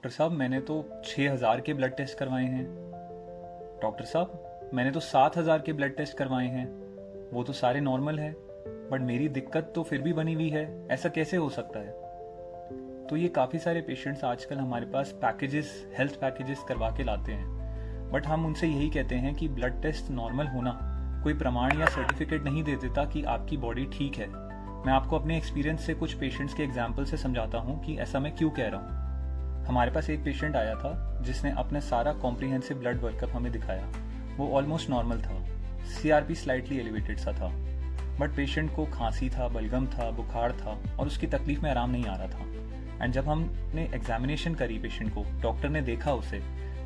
Doctor साहब मैंने तो 6,000 के ब्लड टेस्ट करवाए हैं। डॉक्टर साहब मैंने तो 7,000 के ब्लड टेस्ट करवाए हैं, वो तो सारे नॉर्मल है, बट मेरी दिक्कत तो फिर भी बनी हुई है, ऐसा कैसे हो सकता है। तो ये काफ़ी सारे पेशेंट्स आजकल हमारे पास हेल्थ पैकेजेस करवा के लाते हैं, बट हम उनसे यही कहते हैं कि ब्लड टेस्ट नॉर्मल होना कोई प्रमाण या सर्टिफिकेट नहीं दे देता कि आपकी बॉडी ठीक है। मैं आपको अपने एक्सपीरियंस से कुछ पेशेंट्स के एग्जाम्पल से समझाता हूँ कि ऐसा मैं क्यों कह रहा हूँ। हमारे पास एक पेशेंट आया था जिसने अपना सारा कॉम्प्रिहेंसिव ब्लड वर्कअप हमें दिखाया। वो ऑलमोस्ट नॉर्मल था, CRP स्लाइटली एलिवेटेड सा था, बट पेशेंट को खांसी था, बलगम था, बुखार था और उसकी तकलीफ में आराम नहीं आ रहा था। एंड जब हमने एग्जामिनेशन करी पेशेंट को, डॉक्टर ने देखा उसे,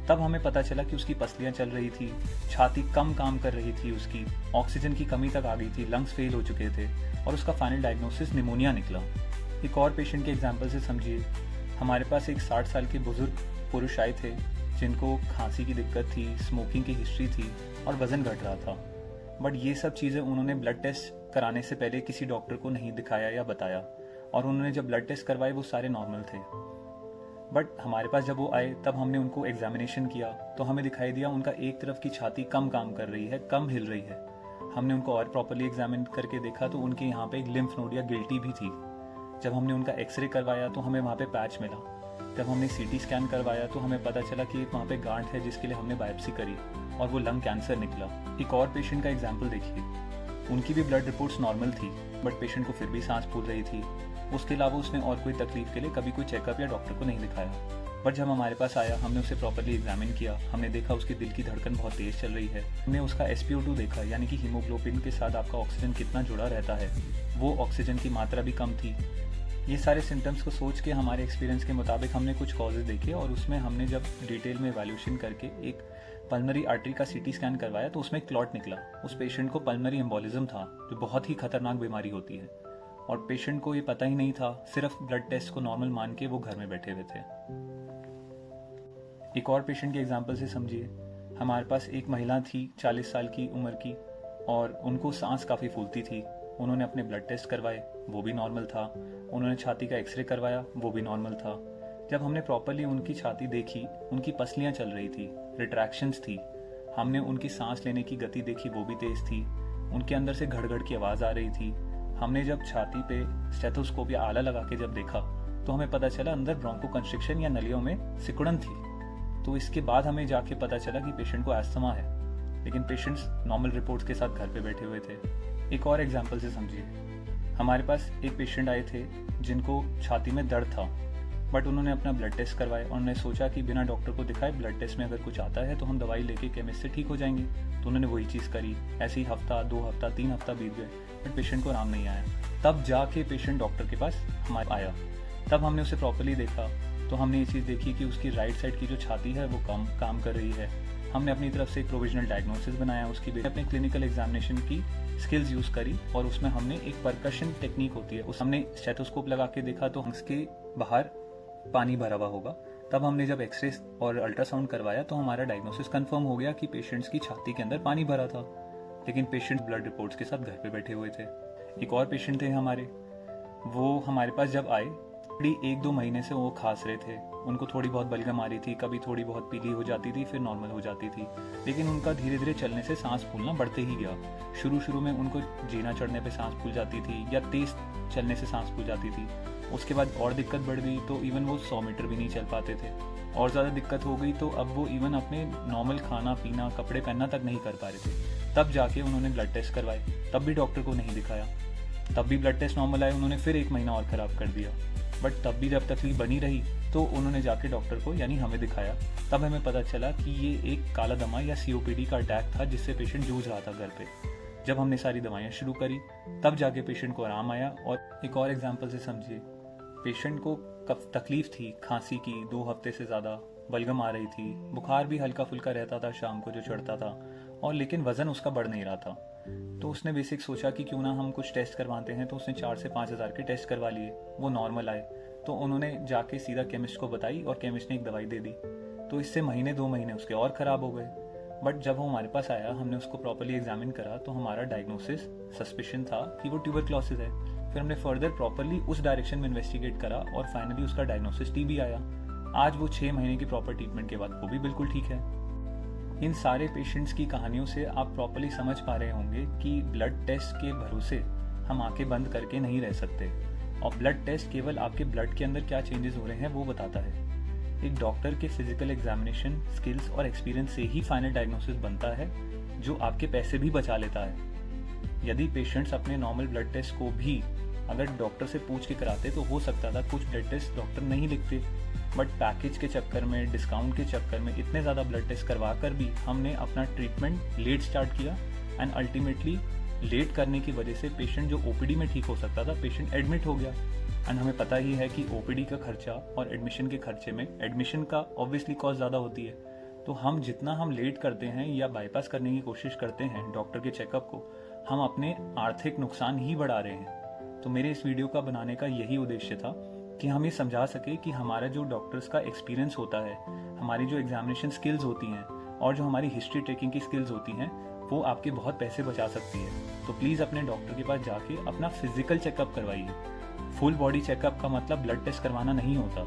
तब हमें पता चला कि उसकी पसलियां चल रही थी, छाती कम काम कर रही थी, उसकी ऑक्सीजन की कमी तक आ गई थी, लंग्स फेल हो चुके थे और उसका फाइनल डायग्नोसिस निमोनिया निकला। एक और पेशेंट के एग्जाम्पल से समझिए, हमारे पास एक 60 साल के बुजुर्ग पुरुष आए थे जिनको खांसी की दिक्कत थी, स्मोकिंग की हिस्ट्री थी और वजन घट रहा था। बट ये सब चीज़ें उन्होंने ब्लड टेस्ट कराने से पहले किसी डॉक्टर को नहीं दिखाया या बताया, और उन्होंने जब ब्लड टेस्ट करवाए वो सारे नॉर्मल थे। बट हमारे पास जब वो आए तब हमने उनको एग्जामिनेशन किया तो हमें दिखाई दिया उनका एक तरफ की छाती कम काम कर रही है, कम हिल रही है। हमने उनको और प्रॉपर्ली एग्जामिन करके देखा तो उनके यहाँ पे एक लिम्फ नोड या गिल्टी भी थी। जब हमने उनका एक्सरे करवाया तो हमें वहाँ पे पैच मिला। जब हमने CT स्कैन करवाया तो हमें पता चला कि वहाँ पे गांठ है जिसके लिए हमने बायोप्सी करी और वो लंग कैंसर निकला। एक और पेशेंट का एग्जाम्पल देखिए, उनकी भी ब्लड रिपोर्ट्स नॉर्मल थी, बट पेशेंट को फिर भी सांस फूल रही थी। उसके अलावा उसने और कोई तकलीफ के लिए कभी कोई चेकअप या डॉक्टर को नहीं दिखाया। बट जब हमारे पास आया, हमने उसे प्रॉपर्ली एग्जामिन किया, हमने देखा उसकी दिल की धड़कन बहुत तेज चल रही है, हमने उसका SpO2 देखा, यानी कि हीमोग्लोबिन के साथ आपका ऑक्सीजन कितना जुड़ा रहता है, वो ऑक्सीजन की मात्रा भी कम थी। ये सारे सिम्टम्स को सोच के हमारे एक्सपीरियंस के मुताबिक हमने कुछ कॉजेज देखे और उसमें हमने जब डिटेल में वैल्यूएशन करके एक पल्मनरी आर्टरी का CT स्कैन करवाया तो उसमें क्लॉट निकला। उस पेशेंट को पल्मनरी एम्बोलिज्म था, जो बहुत ही खतरनाक बीमारी होती है, और पेशेंट को ये पता ही नहीं था। सिर्फ ब्लड टेस्ट को नॉर्मल मान के वो घर में बैठे हुए थे। एक और पेशेंट के एग्जाम्पल से समझिए, हमारे पास एक महिला थी 40 साल की उम्र की और उनको सांस काफ़ी फूलती थी। उन्होंने अपने ब्लड टेस्ट करवाए, वो भी नॉर्मल था। उन्होंने छाती का एक्सरे करवाया, वो भी नॉर्मल था। जब हमने प्रॉपर्ली उनकी छाती देखी, उनकी पसलियाँ चल रही थी, रिट्रैक्शंस थी। हमने उनकी सांस लेने की गति देखी, वो भी तेज थी। उनके अंदर से घड़-घड़ की आवाज़ आ रही थी। हमने जब छाती पे स्टेथोस्कोप या आला लगा के जब देखा तो हमें पता चला अंदर ब्रोंकोकंस्ट्रिक्शन या नलियों में सिकुड़न थी। तो इसके बाद हमें जाके पता चला कि पेशेंट को अस्थमा है, लेकिन पेशेंट्स नॉर्मल रिपोर्ट्स के साथ घर पे बैठे हुए थे। एक और एग्जांपल से समझिए, हमारे पास एक पेशेंट आए थे जिनको छाती में दर्द था, बट उन्होंने अपना ब्लड टेस्ट करवाए और उन्होंने सोचा कि बिना डॉक्टर को दिखाए ब्लड टेस्ट में अगर कुछ आता है तो हम दवाई लेके केमिस्ट से ठीक हो जाएंगे। तो उन्होंने वही चीज़ करी। ऐसे ही हफ्ता, 2 हफ्ता, 3 हफ्ता बीत गए, बट पेशेंट को आराम नहीं आया। तब जाके पेशेंट डॉक्टर के पास हमारे आया। तब हमने उसे प्रॉपर्ली देखा तो हमने ये चीज़ देखी कि उसकी राइट साइड की जो छाती है वो कम काम कर रही है। हमने अपनी तरफ से एक प्रोविजनल डायग्नोसिस बनाया उसकी। अपने क्लिनिकल एग्जामिनेशन की स्किल्स यूज़ करी और उसमें हमने एक परकशन टेक्निक होती है, उस हमने स्टेथोस्कोप लगा के देखा तो उसके बाहर पानी भरा हुआ होगा। तब हमने जब एक्सरे और अल्ट्रासाउंड करवाया तो हमारा डायग्नोसिस कंफर्म हो गया कि पेशेंट्स की छाती के अंदर पानी भरा था, लेकिन पेशेंट ब्लड रिपोर्ट्स के साथ घर पे बैठे हुए थे। एक और पेशेंट थे हमारे, वो हमारे पास जब आए 1-2 महीने से वो खांस रहे थे। उनको थोड़ी बहुत बलगम आ रही थी, कभी थोड़ी बहुत पीली हो जाती थी, फिर नॉर्मल हो जाती थी, लेकिन उनका धीरे धीरे चलने से सांस फूलना बढ़ते ही गया। शुरू में उनको जीना चढ़ने पे सांस फूल जाती थी या तेज चलने से सांस फूल जाती थी। उसके बाद और दिक्कत बढ़ गई तो इवन वो 100 मीटर भी नहीं चल पाते थे। और ज़्यादा दिक्कत हो गई तो अब वो इवन अपने नॉर्मल खाना पीना, कपड़े पहनना तक नहीं कर पा रहे थे। तब जाके उन्होंने ब्लड टेस्ट करवाए, तब भी डॉक्टर को नहीं दिखाया। तब भी ब्लड टेस्ट नॉर्मल आए, उन्होंने फिर 1 महीना और ख़राब कर दिया। बट तब भी जब तकलीफ बनी रही तो उन्होंने जाके डॉक्टर को यानी हमें दिखाया। तब हमें पता चला कि ये एक काला दमा या COPD का अटैक था जिससे पेशेंट जूझ रहा था घर पे। जब हमने सारी दवाइयाँ शुरू करी तब जाके पेशेंट को आराम आया। और एक और एग्जांपल से समझिए, पेशेंट को कब तकलीफ थी, खांसी की 2 हफ्ते से ज़्यादा, बलगम आ रही थी, बुखार भी हल्का फुल्का रहता था शाम को जो चढ़ता था, और लेकिन वज़न उसका बढ़ नहीं रहा था। तो उसने बेसिक सोचा कि क्यों ना हम कुछ टेस्ट करवाते हैं। तो उसने 4 से 5 हज़ार के टेस्ट करवा लिए, वो नॉर्मल आए। तो उन्होंने जाके सीधा केमिस्ट को बताई और केमिस्ट ने एक दवाई दे दी। तो इससे 1-2 महीने उसके और ख़राब हो गए। बट जब वो हमारे पास आया, हमने उसको प्रॉपर्ली एग्जामिन करा तो हमारा डायग्नोसिस सस्पिशन था कि वो ट्यूबरक्लोसिस है। फिर हमने फर्दर प्रॉपर्ली उस डायरेक्शन में इन्वेस्टिगेट करा और फाइनली उसका डायग्नोसिस TB आया। आज वो 6 महीने की प्रॉपर ट्रीटमेंट के बाद वो भी बिल्कुल ठीक है। इन सारे पेशेंट्स की कहानियों से आप प्रॉपरली समझ पा रहे होंगे कि ब्लड टेस्ट के भरोसे हम आंखें बंद करके नहीं रह सकते, और ब्लड टेस्ट केवल आपके ब्लड के अंदर क्या चेंजेस हो रहे हैं वो बताता है। एक डॉक्टर के फिजिकल एग्जामिनेशन, स्किल्स और एक्सपीरियंस से ही फाइनल डायग्नोसिस बनता है, जो आपके पैसे भी बचा लेता है। यदि पेशेंट्स अपने नॉर्मल ब्लड टेस्ट को भी अगर डॉक्टर से पूछ के कराते तो हो सकता था कुछ ब्लड टेस्ट डॉक्टर नहीं लिखते, बट पैकेज के चक्कर में, डिस्काउंट के चक्कर में इतने ज़्यादा ब्लड टेस्ट करवा कर भी हमने अपना ट्रीटमेंट लेट स्टार्ट किया, एंड अल्टीमेटली लेट करने की वजह से पेशेंट जो ओपीडी में ठीक हो सकता था, पेशेंट एडमिट हो गया। एंड हमें पता ही है कि ओपीडी का खर्चा और एडमिशन के खर्चे में एडमिशन का ऑब्वियसली कॉस्ट ज़्यादा होती है। तो हम जितना हम लेट करते हैं या बाईपास करने की कोशिश करते हैं डॉक्टर के चेकअप को, हम अपने आर्थिक नुकसान ही बढ़ा रहे हैं। तो मेरे इस वीडियो का बनाने का यही उद्देश्य था कि हम ये समझा सके कि हमारा जो डॉक्टर्स का एक्सपीरियंस होता है, हमारी जो एग्जामिनेशन स्किल्स होती हैं और जो हमारी हिस्ट्री टेकिंग की स्किल्स होती हैं, वो आपके बहुत पैसे बचा सकती है। तो प्लीज़ अपने डॉक्टर के पास जाके अपना फिजिकल चेकअप करवाइए। फुल बॉडी चेकअप का मतलब ब्लड टेस्ट करवाना नहीं होता।